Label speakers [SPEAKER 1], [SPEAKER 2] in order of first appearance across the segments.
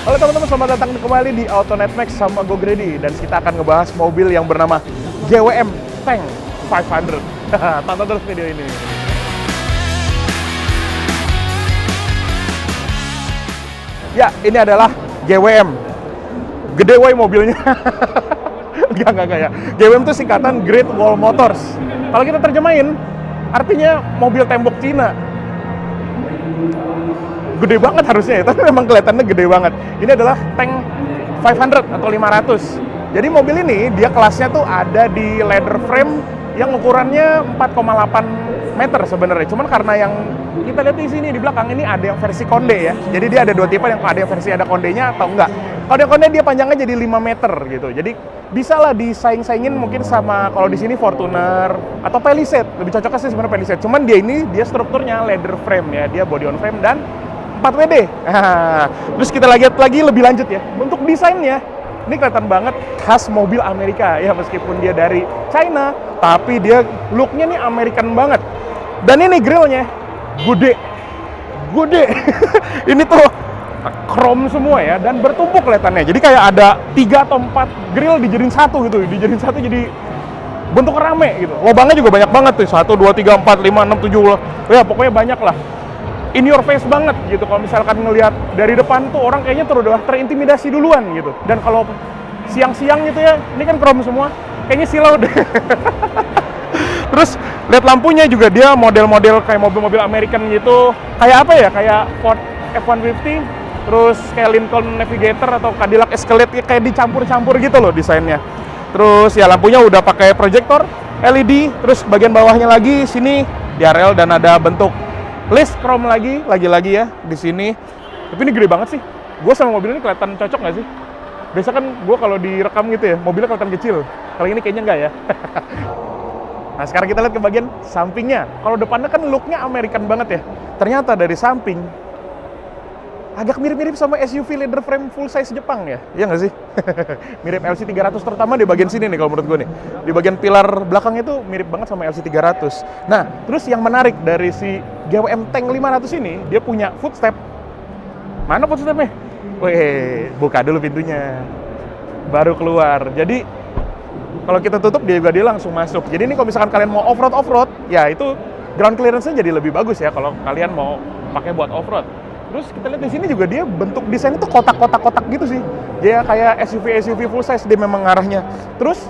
[SPEAKER 1] Halo teman-teman, selamat datang kembali di Autonet Max sama Go Grady. Dan kita akan ngebahas mobil yang bernama GWM Tank 500. Tonton terus video ini. Ya, ini adalah GWM. Gede woy mobilnya. Enggak ya. GWM itu singkatan Great Wall Motors. Kalau kita terjemahin, artinya mobil tembok Cina. Gede banget harusnya ya, tapi memang kelihatannya gede banget. Ini adalah tank 500 atau 500. Jadi mobil ini, dia kelasnya tuh ada di leather frame yang ukurannya 4,8 meter sebenarnya. Cuman karena yang kita lihat di sini di belakang ini ada yang versi konde ya. Jadi dia ada dua tipe, yang ada yang versi ada kondenya atau enggak. Kalau yang konde dia panjangnya jadi 5 meter gitu. Jadi bisa lah disaing-saingin mungkin sama kalau di sini Fortuner atau Palisade. Lebih cocoknya sih sebenarnya Palisade. Cuman dia strukturnya leather frame ya. Dia body on frame dan 4WD. Nah, terus kita lihat lagi lebih lanjut ya. Untuk desainnya ini kelihatan banget khas mobil Amerika ya, meskipun dia dari China, tapi dia looknya nih American banget. Dan ini grillnya gede. Ini tuh chrome semua ya, dan bertumpuk kelihatannya. Jadi kayak ada 3 atau 4 grill dijadiin satu gitu. Dijadiin satu jadi bentuk rame gitu. Lubangnya juga banyak banget tuh. 1, 2, 3, 4, 5, 6, 7. Ya pokoknya banyak lah. In your face banget gitu. Kalau misalkan ngelihat dari depan tuh orang kayaknya udah terintimidasi duluan gitu. Dan kalau siang-siang gitu ya, ini kan chrome semua, kayaknya silau deh. Terus lihat lampunya juga, dia model-model kayak mobil-mobil American gitu. Kayak apa ya? Kayak Ford F-150, terus kayak Lincoln Navigator atau Cadillac Escalade, kayak dicampur-campur gitu loh desainnya. Terus ya lampunya udah pakai proyektor LED, terus bagian bawahnya lagi sini diarel dan ada bentuk list chrome lagi ya di sini. Tapi ini gede banget sih. Gue sama mobil ini kelihatan cocok nggak sih? Biasa kan gue kalau direkam gitu ya, mobilnya kelihatan kecil. Kalau ini kayaknya nggak ya. Nah sekarang kita lihat ke bagian sampingnya. Kalau depannya kan looknya American banget ya. Ternyata dari samping agak mirip-mirip sama SUV leather frame full size Jepang ya. Iya nggak sih? Mirip LC300 terutama di bagian sini nih kalau menurut gue nih. Di bagian pilar belakang itu mirip banget sama LC300. Nah, terus yang menarik dari si GWM Tank 500 ini, dia punya footstep. Mana footstepnya? Wih, buka dulu pintunya. Baru keluar. Jadi kalau kita tutup dia langsung masuk. Jadi ini kalau misalkan kalian mau off-road, ya itu ground clearance-nya jadi lebih bagus ya kalau kalian mau pakai buat off-road. Terus kita lihat di sini juga dia bentuk desain itu kotak-kotak gitu sih. Dia kayak SUV full size dia memang arahnya. Terus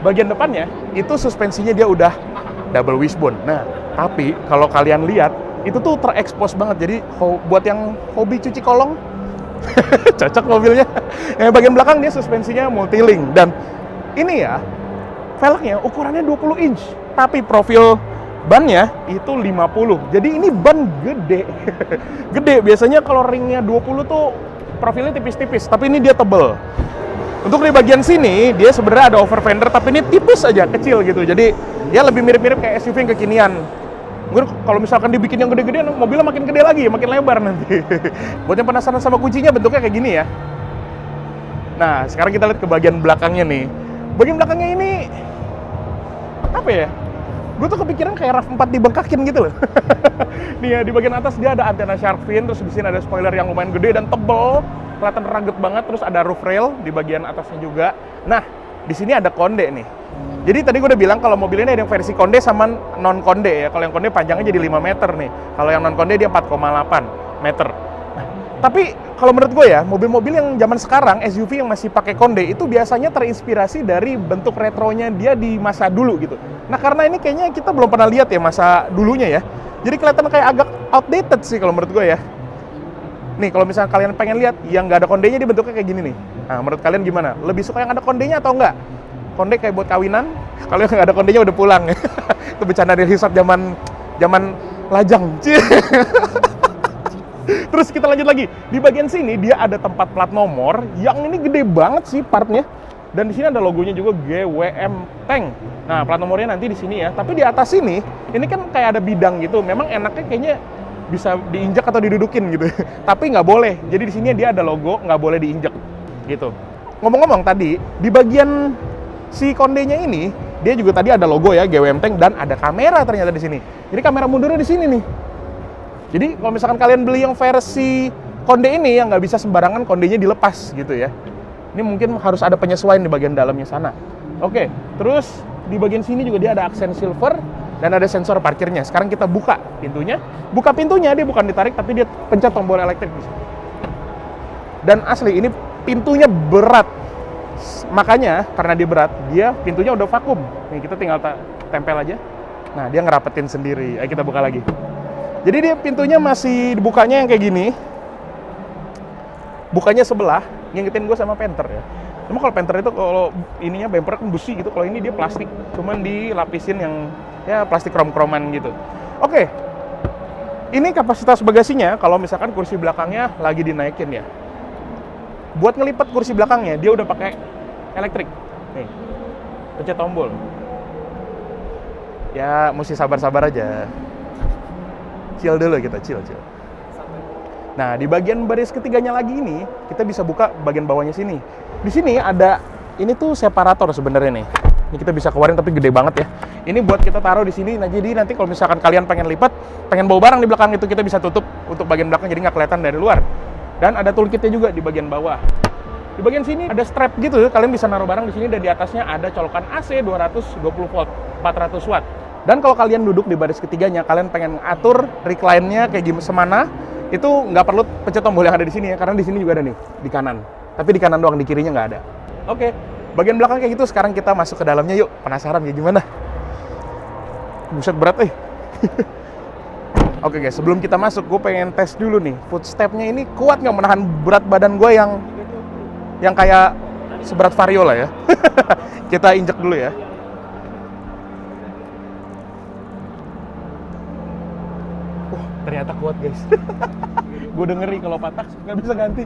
[SPEAKER 1] bagian depannya itu suspensinya dia udah double wishbone. Nah, tapi kalau kalian lihat itu tuh terekspos banget. Jadi buat yang hobi cuci kolong cocok mobilnya. Yang bagian belakang dia suspensinya multi-link dan ini ya velgnya ukurannya 20 inch, tapi profil bannya itu 50. Jadi ini ban gede. Gede. Biasanya kalau ringnya 20 tuh profilnya tipis-tipis, tapi ini dia tebel. Untuk di bagian sini dia sebenarnya ada over fender, tapi ini tipis aja, kecil gitu. Jadi ya lebih mirip-mirip kayak SUV yang kekinian. Mungkin kalau misalkan dibikin yang gede-gedean, mobilnya makin gede lagi, makin lebar nanti. Buat yang penasaran sama kuncinya, bentuknya kayak gini ya. Nah, sekarang kita lihat ke bagian belakangnya nih. Bagian belakangnya ini apa ya? Gue tuh kepikiran kayak RAV4 dibengkakin gitu loh. Nih ya, di bagian atas dia ada antena shark fin, terus di sini ada spoiler yang lumayan gede dan tebel, kelihatan rugged banget, terus ada roof rail di bagian atasnya juga. Nah, di sini ada konde nih. Jadi tadi gue udah bilang kalau mobil ini ada yang versi konde sama non konde ya. Kalau yang konde panjangnya jadi 5 meter nih. Kalau yang non konde dia 4,8 meter. Nah, tapi kalau menurut gue ya, mobil-mobil yang zaman sekarang SUV yang masih pakai konde itu biasanya terinspirasi dari bentuk retronya dia di masa dulu gitu. Nah, karena ini kayaknya kita belum pernah lihat ya masa dulunya ya. Jadi kelihatan kayak agak outdated sih kalau menurut gue ya. Nih, kalau misalnya kalian pengen lihat yang nggak ada kondenya, dia bentuknya kayak gini nih. Nah, menurut kalian gimana? Lebih suka yang ada kondenya atau enggak? Konde kayak buat kawinan, kalau yang nggak ada kondenya udah pulang. Itu bercanda dari hisap zaman lajang. Terus kita lanjut lagi. Di bagian sini dia ada tempat plat nomor yang ini gede banget sih partnya. Dan di sini ada logonya juga GWM Tank. Nah, plat nomornya nanti di sini ya. Tapi di atas sini, ini kan kayak ada bidang gitu. Memang enaknya kayaknya bisa diinjak atau didudukin gitu. Tapi nggak boleh. Jadi di sini dia ada logo, nggak boleh diinjak gitu. Ngomong-ngomong tadi, di bagian si kondenya ini, dia juga tadi ada logo ya GWM Tank dan ada kamera ternyata di sini. Jadi kamera mundurnya di sini nih. Jadi kalau misalkan kalian beli yang versi konde ini yang nggak bisa sembarangan kondenya dilepas gitu ya. Ini mungkin harus ada penyesuaian di bagian dalamnya sana. Oke, terus di bagian sini juga dia ada aksen silver dan ada sensor parkirnya. Sekarang kita buka pintunya. Buka pintunya dia bukan ditarik tapi dia pencet tombol elektrik. Dan asli ini pintunya berat. Makanya karena dia berat, dia pintunya udah vakum. Nih kita tinggal tempel aja. Nah, dia ngerapetin sendiri. Ayo kita buka lagi. Jadi dia pintunya masih dibukanya yang kayak gini. Bukanya sebelah, ngingetin gue sama Panther ya. Cuma kalau Panther itu kalau ininya bumper kan besi gitu, kalau ini dia plastik, cuman dilapisin yang ya plastik krom-kroman gitu. Oke. Ini kapasitas bagasinya kalau misalkan kursi belakangnya lagi dinaikin ya. Buat ngelipat kursi belakangnya dia udah pakai elektrik. Nih. Pencet tombol. Ya mesti sabar-sabar aja. Chill dulu kita, chill. Nah, di bagian baris ketiganya lagi ini, kita bisa buka bagian bawahnya sini. Di sini ada, ini tuh separator sebenarnya nih. Ini kita bisa keluarin tapi gede banget ya. Ini buat kita taruh di sini. Nah, jadi nanti kalau misalkan kalian pengen lipat, pengen bawa barang di belakang itu, kita bisa tutup untuk bagian belakang jadi nggak kelihatan dari luar. Dan ada toolkitnya juga di bagian bawah. Di bagian sini ada strap gitu, kalian bisa naruh barang di sini dan di atasnya ada colokan AC 220 volt, 400 watt. Dan kalau kalian duduk di baris ketiganya, kalian pengen atur recline-nya kayak gimana semana, itu nggak perlu pencet tombol yang ada di sini ya, karena di sini juga ada nih, di kanan. Tapi di kanan doang, di kirinya nggak ada. Oke, bagian belakang kayak gitu, sekarang kita masuk ke dalamnya yuk. Penasaran kayak gimana? Buset berat Oke guys, sebelum kita masuk, gue pengen tes dulu nih, footstep-nya ini kuat nggak menahan berat badan gue yang kayak seberat Vario lah ya. Kita injek dulu ya. Ternyata kuat guys. Gue udah ngeri kalau patah nggak bisa ganti.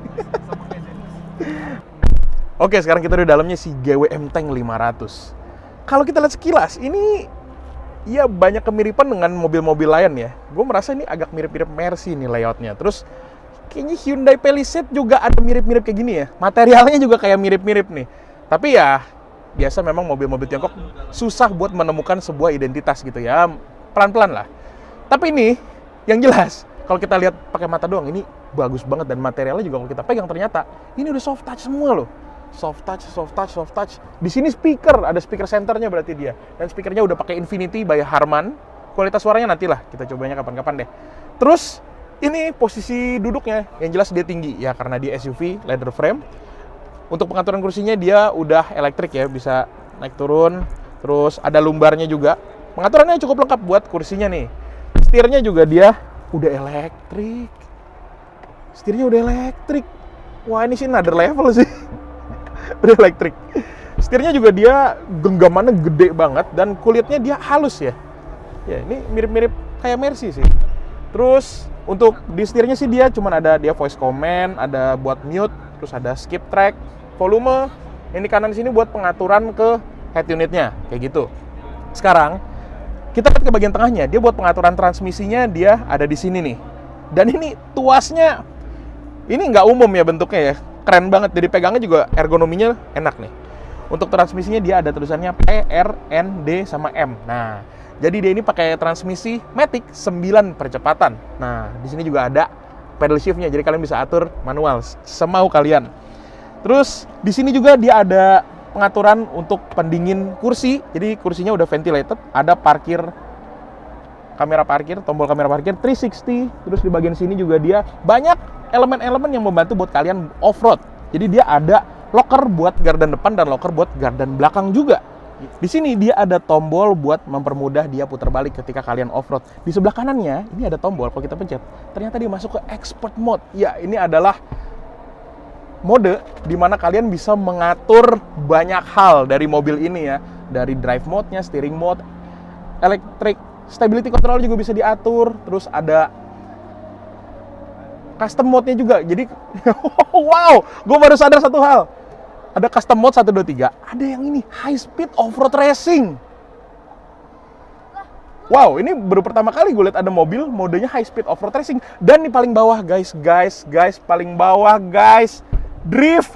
[SPEAKER 1] Oke, sekarang kita di dalamnya si GWM Tank 500. Kalau kita lihat sekilas, ini ya banyak kemiripan dengan mobil-mobil lain ya. Gue merasa ini agak mirip-mirip Mercy nih layoutnya. Terus kayaknya Hyundai Palisade juga ada mirip-mirip kayak gini ya. Materialnya juga kayak mirip-mirip nih. Tapi ya biasa memang mobil-mobil Tiongkok susah buat menemukan sebuah identitas gitu ya. Pelan-pelan lah. Tapi ini yang jelas, kalau kita lihat pakai mata doang, ini bagus banget dan materialnya juga kalau kita pegang ternyata ini udah soft touch semua loh. Soft touch. Di sini speaker, ada speaker centernya berarti dia. Dan speakernya udah pakai Infinity by Harman. Kualitas suaranya nantilah kita cobanya kapan-kapan deh. Terus ini posisi duduknya, yang jelas dia tinggi ya karena dia SUV leather frame. Untuk pengaturan kursinya dia udah elektrik ya, bisa naik turun. Terus ada lumbarnya juga. Pengaturannya cukup lengkap buat kursinya nih. Setirnya juga dia udah elektrik. Wah, ini sih another level sih. Udah elektrik. Setirnya juga dia genggamannya gede banget dan kulitnya dia halus ya. Ya, ini mirip-mirip kayak Mercy sih. Terus untuk di setirnya sih dia cuman ada dia voice command, ada buat mute, terus ada skip track, volume. Ini kanan sini buat pengaturan ke head unitnya, kayak gitu. Sekarang kita lihat ke bagian tengahnya, dia buat pengaturan transmisinya dia ada di sini nih. Dan ini tuasnya, ini nggak umum ya bentuknya ya, keren banget. Jadi pegangnya juga ergonominya enak nih. Untuk transmisinya dia ada tulisannya P, R, N, D, sama M. Nah, jadi dia ini pakai transmisi Matic 9 percepatan. Nah, di sini juga ada pedal shift-nya, jadi kalian bisa atur manual semau kalian. Terus di sini juga dia ada pengaturan untuk pendingin kursi, jadi kursinya udah ventilated, ada kamera parkir, tombol kamera parkir 360, terus di bagian sini juga dia banyak elemen-elemen yang membantu buat kalian off-road. Jadi dia ada locker buat gardan depan dan locker buat gardan belakang juga. Di sini dia ada tombol buat mempermudah dia putar balik ketika kalian off-road. Di sebelah kanannya ini ada tombol, kalau kita pencet, ternyata dia masuk ke expert mode. Ya, ini adalah mode di mana kalian bisa mengatur banyak hal dari mobil ini ya, dari drive mode-nya, steering mode, electric stability control juga bisa diatur, terus ada custom mode-nya juga. Jadi wow, gue baru sadar satu hal. Ada custom mode 1 2 3, ada yang ini high speed off-road racing. Wow, ini baru pertama kali gue lihat ada mobil modenya high speed off-road racing. Dan di paling bawah guys, paling bawah guys, drift.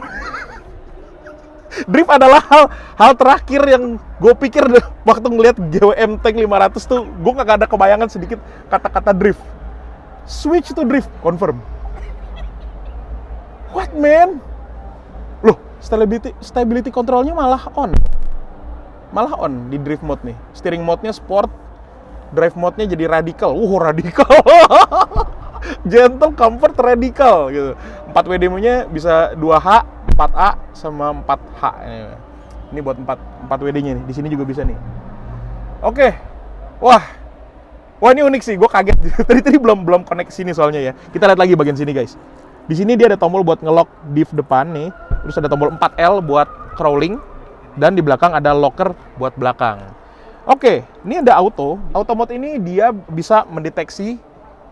[SPEAKER 1] Drift adalah hal terakhir yang gue pikir waktu ngeliat GWM Tank 500 tuh, gue gak ada kebayangan sedikit kata-kata drift. Switch to drift, confirm. What man? Loh, stability controlnya malah on. Malah on di drift mode nih. Steering mode-nya sport, drive mode-nya jadi radical. Radical. Gentle, comfort, radical gitu. 4 WD-nya bisa 2H, 4A sama 4H. Ini buat 4 WD-nya nih. Di sini juga bisa nih. Oke. Wah, ini unik sih. Gue kaget. Tadi belum connect sini soalnya ya. Kita lihat lagi bagian sini guys. Di sini dia ada tombol buat ngelock diff depan nih. Terus ada tombol 4L buat crawling. Dan di belakang ada locker buat belakang. Oke, ini ada auto. Auto mode ini dia bisa mendeteksi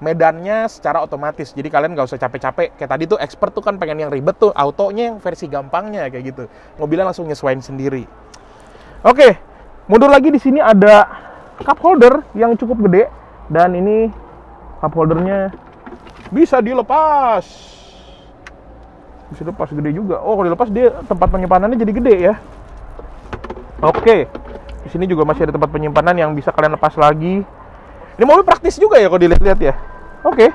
[SPEAKER 1] medannya secara otomatis. Jadi kalian nggak usah capek-capek. Kayak tadi tuh expert tuh kan pengen yang ribet tuh. Autonya yang versi gampangnya kayak gitu. Mobilnya langsung nyesuaiin sendiri. Oke, mundur lagi di sini ada cup holder yang cukup gede. Dan ini cup holdernya bisa dilepas. Bisa dilepas gede juga. Oh, kalau dilepas dia tempat penyimpanannya jadi gede ya. Oke, di sini juga masih ada tempat penyimpanan yang bisa kalian lepas lagi. Ini mobil praktis juga ya kalau dilihat-lihat ya. Oke.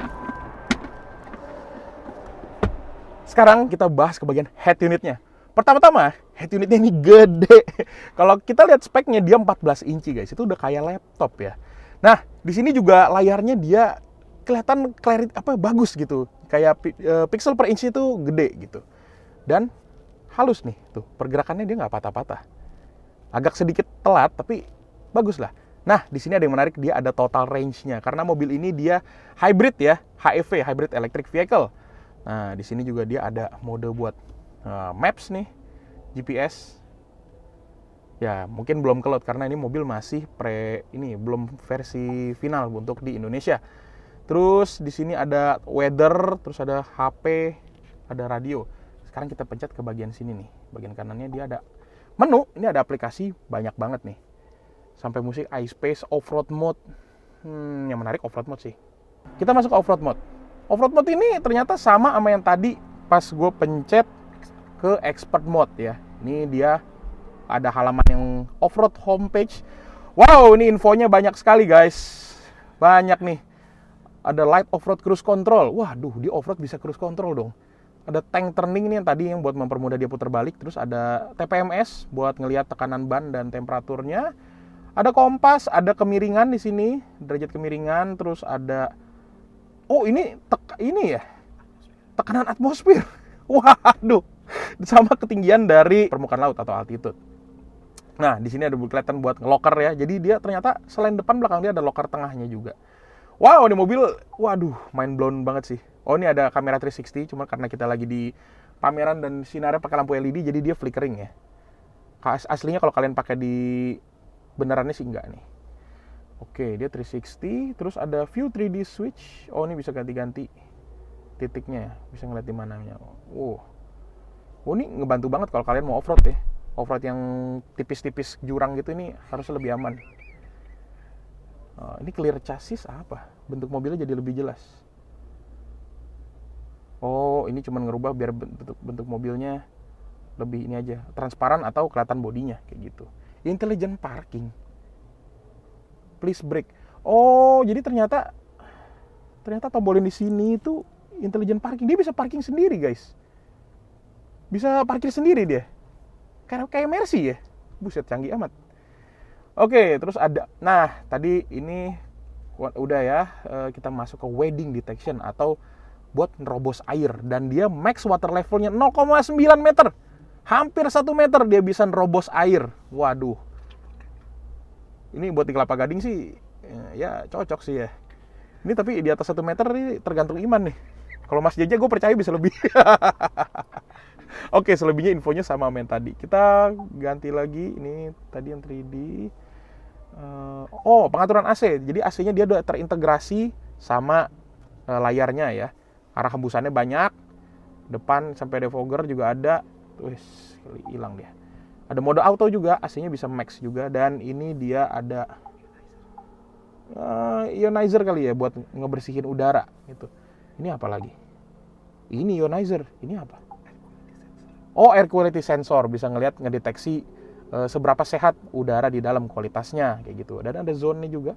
[SPEAKER 1] Sekarang kita bahas ke bagian head unitnya. Pertama-tama, head unitnya ini gede. Kalau kita lihat speknya dia 14 inci guys, itu udah kayak laptop ya. Nah, di sini juga layarnya dia kelihatan bagus gitu. Kayak pixel per inci itu gede gitu. Dan halus nih, tuh pergerakannya dia nggak patah-patah. Agak sedikit telat, tapi bagus lah. Nah, di sini ada yang menarik, dia ada total range-nya. Karena mobil ini dia hybrid ya, HEV, Hybrid Electric Vehicle. Nah, di sini juga dia ada mode buat maps nih, GPS. Ya, mungkin belum keload karena ini mobil masih belum versi final untuk di Indonesia. Terus di sini ada weather, terus ada HP, ada radio. Sekarang kita pencet ke bagian sini nih. Bagian kanannya dia ada menu, ini ada aplikasi banyak banget nih. Sampai musik, iSpace, off-road mode. Yang menarik off-road mode sih. Kita masuk ke off-road mode. Off-road mode ini ternyata sama yang tadi pas gue pencet ke expert mode ya. Ini dia ada halaman yang off-road homepage. Wow, ini infonya banyak sekali guys. Banyak nih. Ada light off-road cruise control. Waduh, di off-road bisa cruise control dong. Ada tank turning nih yang tadi yang buat mempermudah dia putar balik. Terus ada TPMS buat ngelihat tekanan ban dan temperaturnya. Ada kompas, ada kemiringan di sini, derajat kemiringan. Terus ada, ini ya, tekanan atmosfer. Waduh, sama ketinggian dari permukaan laut atau altitude. Nah, di sini ada kelihatan buat ngelocker ya. Jadi dia ternyata selain depan, belakang dia ada locker tengahnya juga. Wow, ini mobil, waduh, mind blown banget sih. Oh, ini ada kamera 360, cuma karena kita lagi di pameran dan sinarnya pakai lampu LED, jadi dia flickering ya. Aslinya kalau kalian pakai di benerannya sih enggak nih. Oke, dia 360, terus ada view 3D switch. Oh, ini bisa ganti-ganti titiknya, bisa ngeliat di mananya. Ini ngebantu banget kalau kalian mau off-road ya. Off-road yang tipis-tipis jurang gitu, ini harusnya lebih aman. Ini clear chassis apa? Bentuk mobilnya jadi lebih jelas. Oh, ini cuma ngerubah biar bentuk mobilnya lebih ini aja, transparan atau kelihatan bodinya kayak gitu. Intelligent parking. Please brake. Oh, jadi ternyata tombolin di sini itu intelligent parking. Dia bisa parking sendiri, guys. Bisa parkir sendiri dia. Kayak Mercy ya. Buset, canggih amat. Oke, terus ada. Nah, tadi ini udah ya, kita masuk ke wading detection atau buat nerobos air, dan dia max water levelnya 0,9 meter, hampir 1 meter dia bisa nerobos air. Waduh, ini buat di Kelapa Gading sih ya cocok sih ya. Ini tapi di atas 1 meter ini tergantung iman nih. Kalau Mas Jaja gue percaya bisa lebih. Oke, selebihnya infonya sama yang tadi. Kita ganti lagi, ini tadi yang 3D. Pengaturan AC. Jadi AC-nya dia udah terintegrasi sama layarnya ya. Arah hembusannya banyak. Depan sampai defogger juga ada. Wih, hilang dia. Ada mode auto juga, AC-nya bisa max juga. Dan ini dia ada ionizer kali ya, buat ngebersihin udara gitu. Ini apa lagi? Ini ionizer. Ini apa? Oh, air quality sensor, bisa ngedeteksi seberapa sehat udara di dalam kualitasnya kayak gitu. Dan ada zone-nya juga.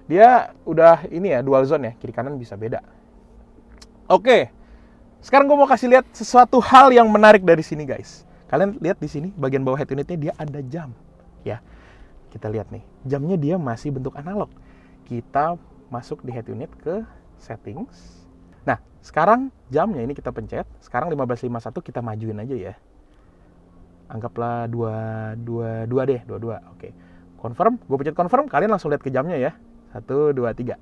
[SPEAKER 1] Dia udah ini ya, dual zone ya, kiri kanan bisa beda. Oke. Sekarang gue mau kasih lihat sesuatu hal yang menarik dari sini, guys. Kalian lihat di sini bagian bawah head unitnya dia ada jam. Ya, kita lihat nih, jamnya dia masih bentuk analog. Kita masuk di head unit ke settings. Nah, sekarang jamnya ini kita pencet. Sekarang 15.51 kita majuin aja ya. Anggaplah 22 deh, 22. Oke. Confirm, gue pencet confirm, kalian langsung lihat ke jamnya ya. 1, 2, 3.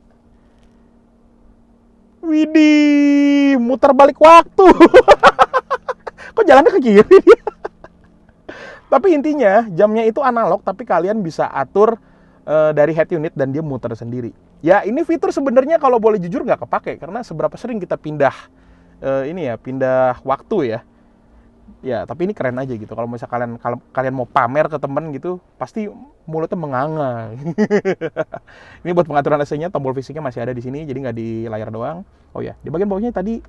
[SPEAKER 1] Widih, muter balik waktu. Kok jalannya ke kiri dia? Tapi intinya jamnya itu analog, tapi kalian bisa atur dari head unit dan dia muter sendiri. Ya ini fitur sebenarnya kalau boleh jujur nggak kepake karena seberapa sering kita pindah pindah waktu ya. Ya tapi ini keren aja gitu. Kalau misalnya kalian mau pamer ke temen gitu, pasti mulutnya menganga. Ini buat pengaturan AC-nya, tombol fisiknya masih ada di sini, jadi nggak di layar doang. Oh ya, di bagian bawahnya tadi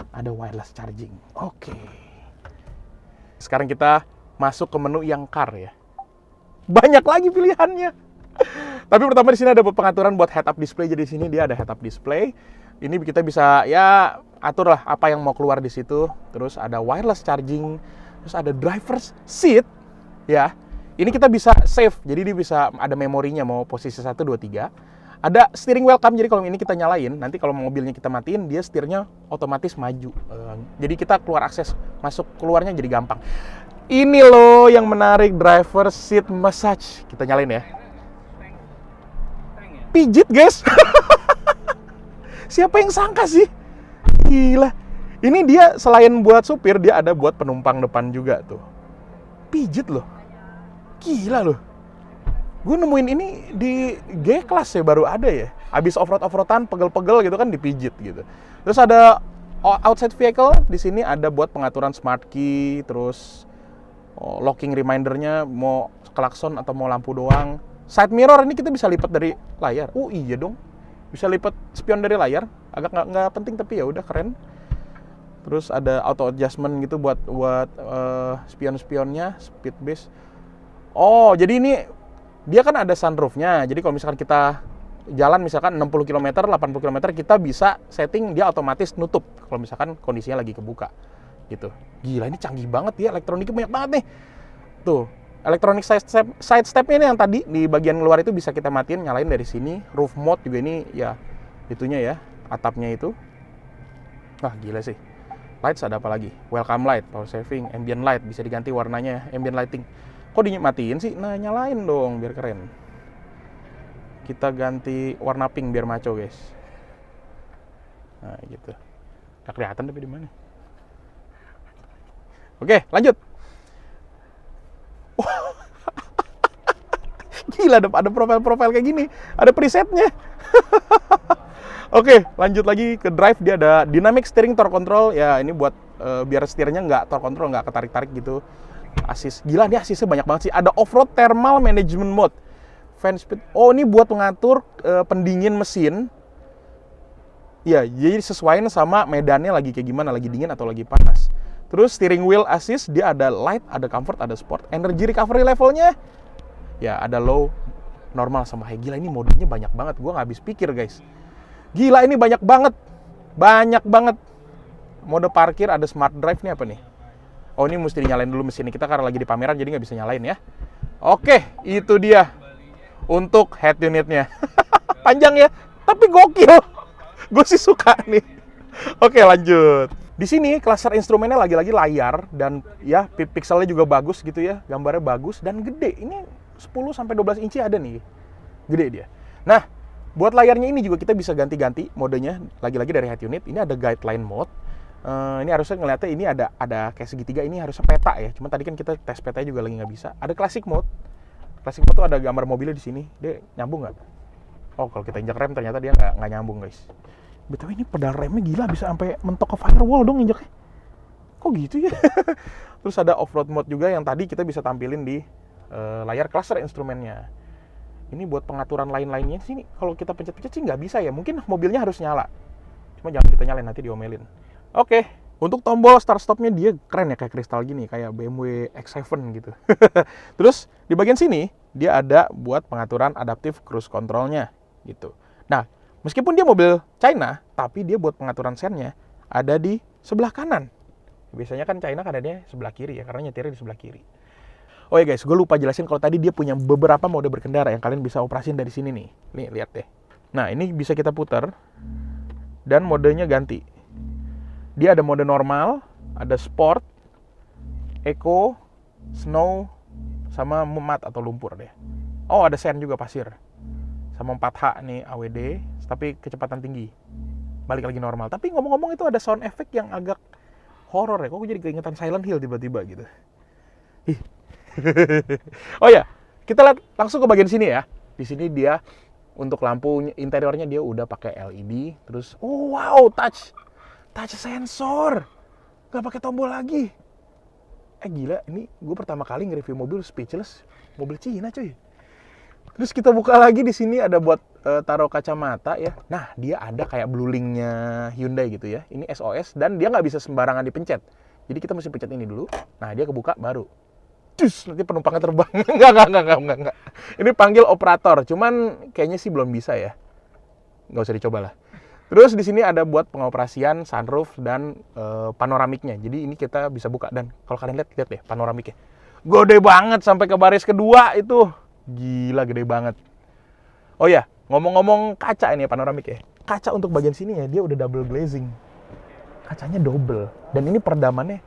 [SPEAKER 1] ada wireless charging. Oke. Sekarang kita masuk ke menu yang car ya. Banyak lagi pilihannya. Tapi pertama di sini ada pengaturan buat head up display. Jadi di sini dia ada head up display. Ini kita bisa ya atur lah apa yang mau keluar di situ. Terus ada wireless charging, terus ada driver's seat ya. Ini kita bisa save. Jadi dia bisa ada memorinya mau posisi 1 2 3. Ada steering wheel cam. Jadi kalau ini kita nyalain, nanti kalau mobilnya kita matiin, dia setirnya otomatis maju. Jadi kita keluar akses masuk keluarnya jadi gampang. Ini loh yang menarik, driver seat massage. Kita nyalain ya. Pijit, guys. Siapa yang sangka sih? Gila. Ini dia selain buat supir, dia ada buat penumpang depan juga tuh. Pijit loh. Gila loh. Gue nemuin ini di G-Class ya, baru ada ya. Abis off-road-off-roadan, pegel-pegel gitu kan dipijit gitu. Terus ada outside vehicle. Di sini ada buat pengaturan smart key, terus locking remindernya, mau klakson atau mau lampu doang. Side mirror ini kita bisa lipat dari layar. Oh iya dong. Bisa lipat spion dari layar. Agak nggak penting tapi ya udah keren. Terus ada auto adjustment gitu buat spion-spionnya, speed base. Oh, jadi ini dia kan ada sunroofnya. Jadi kalau misalkan kita jalan misalkan 60 km, 80 km, kita bisa setting dia otomatis nutup kalau misalkan kondisinya lagi kebuka. Gitu. Gila, ini canggih banget ya, elektroniknya banyak banget nih. Tuh, elektronik side step-nya ini yang tadi di bagian luar itu bisa kita matiin, nyalain dari sini. Roof mode juga ini ya itunya ya, atapnya itu. Wah, gila sih. Lights ada apa lagi? Welcome light, power saving, ambient light bisa diganti warnanya, ambient lighting. Kok dimatiin sih? Nah, nyalain dong biar keren. Kita ganti warna pink biar maco, guys. Nah, gitu. Nggak kelihatan tapi di mana? Oke, lanjut. Gila, ada profil-profil kayak gini. Ada presetnya. Oke, lanjut lagi ke drive. Dia ada dynamic steering torque control. Ya, ini buat biar setirnya nggak torque control, nggak ketarik-tarik gitu. Assist. Gila, dia assistnya banyak banget sih. Ada off-road thermal management mode. Fan speed. Oh, ini buat mengatur pendingin mesin. Ya, jadi sesuaiin sama medannya lagi kayak gimana, lagi dingin atau lagi panas. Terus steering wheel assist, dia ada light, ada comfort, ada sport. Energy recovery levelnya, ya ada low, normal, sama high. Gila, ini modenya banyak banget. Gue nggak habis pikir, guys. Gila, ini banyak banget. Banyak banget. Mode parkir, ada smart drive nih apa nih? Oh, ini mesti dinyalain dulu mesinnya. Kita karena lagi di pameran, jadi nggak bisa nyalain ya. Oke, itu dia. Untuk head unitnya. Panjang ya, tapi gokil. Gue sih suka nih. Oke, lanjut. Di sini cluster instrumennya lagi-lagi layar dan ya pixelnya juga bagus gitu ya, gambarnya bagus dan gede. Ini 10-12 inci ada nih, gede dia. Nah, buat layarnya ini juga kita bisa ganti-ganti modenya. Lagi-lagi dari head unit. Ini ada guideline mode. Ini harusnya ngeliatnya ini ada kayak segitiga, ini harusnya peta ya. Cuma tadi kan kita tes petanya juga lagi nggak bisa. Ada classic mode. Classic mode tuh ada gambar mobilnya di sini. Dia nyambung nggak? Oh, kalau kita injak rem ternyata dia nggak nyambung, guys. BTW ini pedal remnya gila, bisa sampai mentok ke firewall dong injaknya. Kok gitu ya? Terus ada off-road mode juga yang tadi kita bisa tampilin di layar cluster instrumennya. Ini buat pengaturan lain-lainnya sini. Kalau kita pencet-pencet sih nggak bisa ya. Mungkin mobilnya harus nyala. Cuma jangan kita nyalain, nanti diomelin. Oke, untuk tombol start-stopnya dia keren ya, kayak kristal gini, kayak BMW X7 gitu. Terus di bagian sini dia ada buat pengaturan adaptive cruise controlnya gitu. Nah, meskipun dia mobil China, tapi dia buat pengaturan sennya ada di sebelah kanan. Biasanya kan China kanannya sebelah kiri ya, karena nyetirnya di sebelah kiri. Oh ya guys, gue lupa jelasin kalau tadi dia punya beberapa mode berkendara yang kalian bisa operasin dari sini nih. Nih, lihat deh. Nah, ini bisa kita putar dan modenya ganti. Dia ada mode normal, ada sport, eco, snow, sama mat atau lumpur deh. Oh, ada sand juga, pasir. Sama 4H nih AWD, tapi kecepatan tinggi. Balik lagi normal. Tapi ngomong-ngomong itu ada sound effect yang agak horor ya. Kok gue jadi keingetan Silent Hill tiba-tiba gitu. Ih. Oh ya, kita lihat langsung ke bagian sini ya. Di sini dia untuk lampu interiornya dia udah pakai LED. Terus, oh wow, touch sensor. Gak pakai tombol lagi. Gila, ini gue pertama kali nge-review mobil speechless. Mobil Cina cuy. Terus kita buka lagi, di sini ada buat taruh kacamata ya. Nah, dia ada kayak blue link-nya Hyundai gitu ya. Ini SOS dan dia nggak bisa sembarangan dipencet. Jadi kita mesti pencet ini dulu. Nah, dia kebuka baru. Cus, nanti penumpangnya terbang. Enggak. Ini panggil operator. Cuman kayaknya sih belum bisa ya. Nggak usah dicoba lah. Terus di sini ada buat pengoperasian sunroof dan panoramiknya. Jadi ini kita bisa buka dan kalau kalian lihat deh panoramiknya. Gede banget sampai ke baris kedua itu. Gila, gede banget. Oh ya, ngomong-ngomong kaca ini ya, panoramik ya. Kaca untuk bagian sini ya, dia udah double glazing. Kacanya double. Dan ini peredaman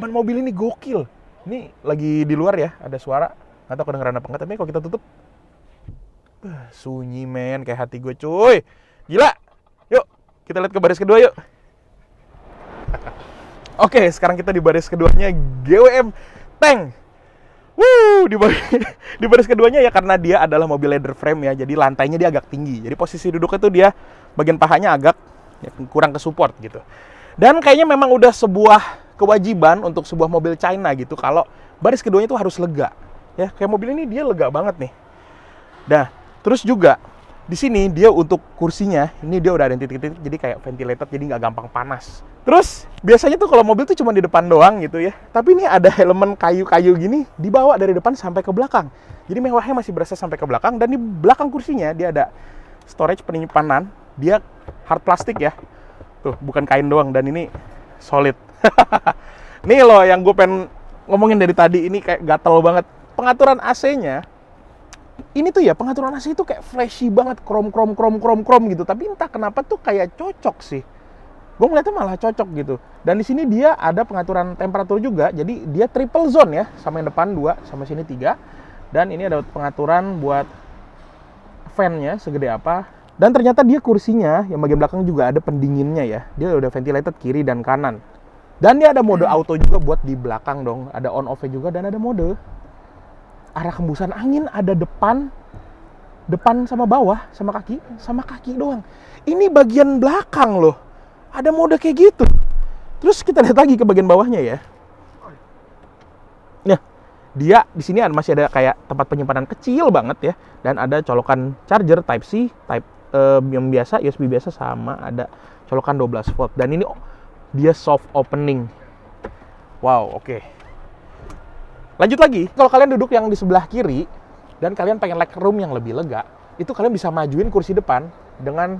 [SPEAKER 1] mobil ini gokil. Ini lagi di luar ya, ada suara. Nggak tahu kedengeran apa enggak, tapi kalau kita tutup, sunyi men, kayak hati gue cuy. Gila. Yuk, kita lihat ke baris kedua yuk. Oke, sekarang kita di baris keduanya GWM Tank. Di baris keduanya ya, karena dia adalah mobil leather frame ya, jadi lantainya dia agak tinggi. Jadi posisi duduknya tuh dia bagian pahanya agak ya, kurang ke support gitu. Dan kayaknya memang udah sebuah kewajiban untuk sebuah mobil China gitu kalau baris keduanya tuh harus lega. Ya, kayak mobil ini dia lega banget nih. Nah, terus juga di sini dia untuk kursinya, ini dia udah ada titik-titik jadi kayak ventilated, jadi nggak gampang panas. Terus biasanya tuh kalau mobil tuh cuma di depan doang gitu ya. Tapi ini ada elemen kayu-kayu gini dibawa dari depan sampai ke belakang. Jadi mewahnya masih berasa sampai ke belakang, dan di belakang kursinya dia ada storage penyimpanan. Dia hard plastik ya. Tuh, bukan kain doang, dan ini solid. Nih loh yang gue pengen ngomongin dari tadi, ini kayak gatel banget. Pengaturan AC-nya ini tuh ya, pengaturan AC itu kayak flashy banget, krom gitu. Tapi entah kenapa tuh kayak cocok sih. Gue ngeliatnya malah cocok gitu. Dan di sini dia ada pengaturan temperatur juga. Jadi dia triple zone ya, sama yang depan 2, sama sini 3. Dan ini ada pengaturan buat fan-nya segede apa. Dan ternyata dia kursinya yang bagian belakang juga ada pendinginnya ya. Dia udah ventilated kiri dan kanan. Dan dia ada mode auto juga buat di belakang dong. Ada on off-nya juga, dan ada mode arah hembusan angin, ada depan sama bawah, sama kaki doang. Ini bagian belakang loh. Ada mode kayak gitu. Terus kita lihat lagi ke bagian bawahnya ya. Nah, dia di sini masih ada kayak tempat penyimpanan kecil banget ya, dan ada colokan charger Type C, yang biasa, USB biasa, sama ada colokan 12 volt. Dan ini dia soft opening. Wow, oke. Lanjut lagi, kalau kalian duduk yang di sebelah kiri dan kalian pengen legroom yang lebih lega, itu kalian bisa majuin kursi depan dengan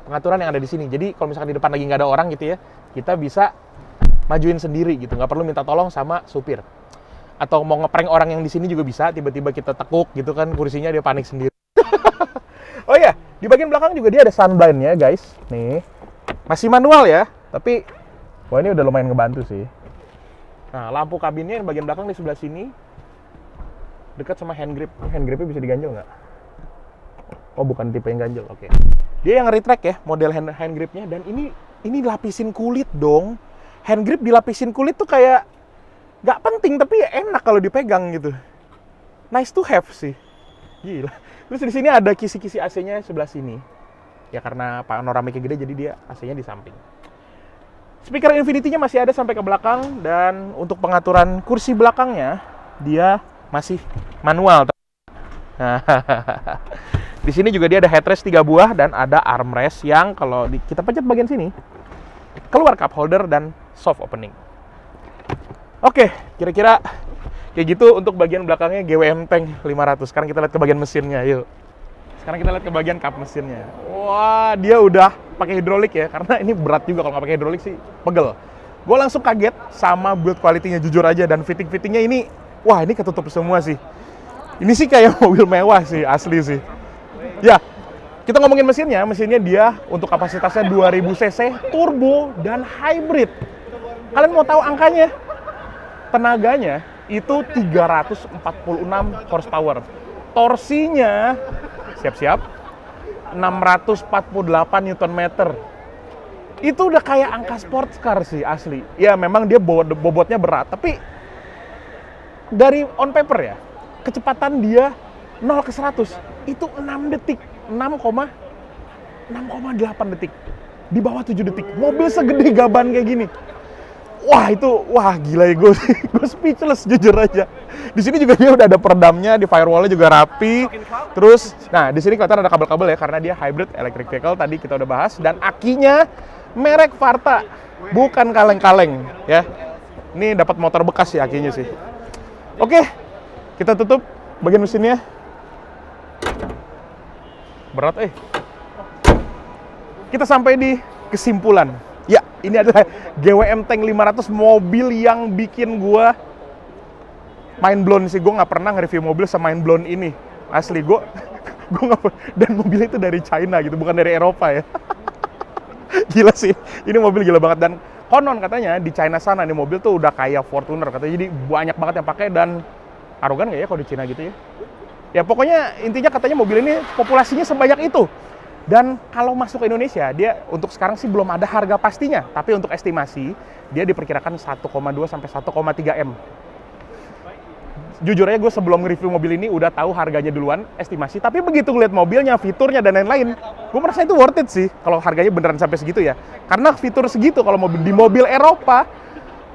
[SPEAKER 1] pengaturan yang ada di sini. Jadi kalau misalkan di depan lagi nggak ada orang gitu ya, kita bisa majuin sendiri gitu, nggak perlu minta tolong sama supir. Atau mau ngeprank orang yang di sini juga bisa, tiba-tiba kita tekuk gitu kan kursinya, dia panik sendiri. Oh iya, di bagian belakang juga dia ada sunblind ya guys. Nih, masih manual ya, tapi wah ini udah lumayan ngebantu sih. Nah, lampu kabinnya yang bagian belakang di sebelah sini dekat sama hand grip. Hand gripnya bisa diganjel nggak? Oh, bukan tipe yang ganjel. Oke. Dia yang retract ya, model hand gripnya. Dan ini lapisin kulit dong. Hand grip dilapisin kulit tuh kayak nggak penting, tapi ya enak kalau dipegang gitu. Nice to have sih. Gila. Terus di sini ada kisi-kisi AC-nya sebelah sini. Ya karena panoramiknya gede, jadi dia AC-nya di samping. Speaker Infinity-nya masih ada sampai ke belakang, dan untuk pengaturan kursi belakangnya dia masih manual. Di sini juga dia ada headrest 3 buah dan ada armrest yang kalau kita pencet bagian sini keluar cup holder dan soft opening. Oke, kira-kira kayak gitu untuk bagian belakangnya GWM Tank 500. Sekarang kita lihat ke bagian mesinnya, yuk. Sekarang kita lihat ke bagian kap mesinnya. Wah, dia udah pakai hidrolik ya, karena ini berat juga kalau nggak pakai hidrolik sih, pegel. Gue langsung kaget sama build quality-nya jujur aja, dan fitting-fittingnya ini, wah ini ketutup semua sih. Ini sih kayak mobil mewah sih, asli sih. Ya, kita ngomongin mesinnya dia untuk kapasitasnya 2000 cc, turbo, dan hybrid. Kalian mau tahu angkanya? Tenaganya itu 346 horsepower. Torsinya, siap-siap, 648 Nm. Itu udah kayak angka sports car sih, asli. Ya memang dia bobotnya berat, tapi dari on paper ya, kecepatan dia 0 ke 100 itu 6 detik, 6,8 detik. Di bawah 7 detik. Mobil segede gaban kayak gini. Wah gila ya, gue speechless jujur aja. Di sini juga dia udah ada peredamnya, di firewall-nya juga rapi. Terus, nah di sini kelihatan ada kabel-kabel ya, karena dia hybrid electric vehicle, tadi kita udah bahas. Dan akinya merek Varta, bukan kaleng-kaleng ya. Ini dapat motor bekas sih akinya sih. Oke, kita tutup bagian mesinnya. Berat Kita sampai di kesimpulan. Ya, ini adalah GWM Tank 500, mobil yang bikin gua mind blown sih. Gue nggak pernah nge-review mobil se-mind blown ini. Asli, gue nggak. Dan mobilnya itu dari China gitu, bukan dari Eropa ya. Gila sih, ini mobil gila banget. Dan konon katanya di China sana nih mobil tuh udah kayak Fortuner katanya. Jadi banyak banget yang pakai, dan arogan nggak ya kalau di China gitu ya? Ya pokoknya intinya katanya mobil ini populasinya sebanyak itu. Dan kalau masuk ke Indonesia, dia untuk sekarang sih belum ada harga pastinya. Tapi untuk estimasi, dia diperkirakan 1,2 sampai 1,3 M. Jujur aja gue sebelum nge-review mobil ini udah tahu harganya duluan, estimasi. Tapi begitu ngeliat mobilnya, fiturnya, dan lain-lain, gue merasa itu worth it sih kalau harganya beneran sampai segitu ya. Karena fitur segitu kalau di mobil Eropa,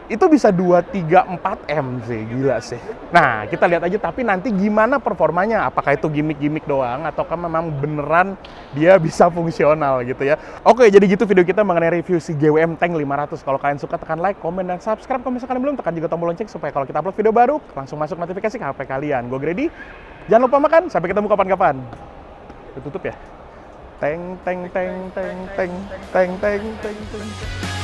[SPEAKER 1] itu bisa 2, 3, 4 M sih, gila sih. Nah, kita lihat aja tapi nanti gimana performanya, apakah itu gimmick-gimmick doang, ataukah memang beneran dia bisa fungsional gitu ya. Oke, jadi gitu video kita mengenai review si GWM Tank 500. Kalau kalian suka, tekan like, komen, dan subscribe. Kalau misalkan belum, tekan juga tombol lonceng supaya kalau kita upload video baru, langsung masuk notifikasi ke HP kalian. Gue Grady, jangan lupa makan, sampai ketemu kapan-kapan. Tutup ya. Teng, teng, teng, teng, teng, teng, teng, teng, teng.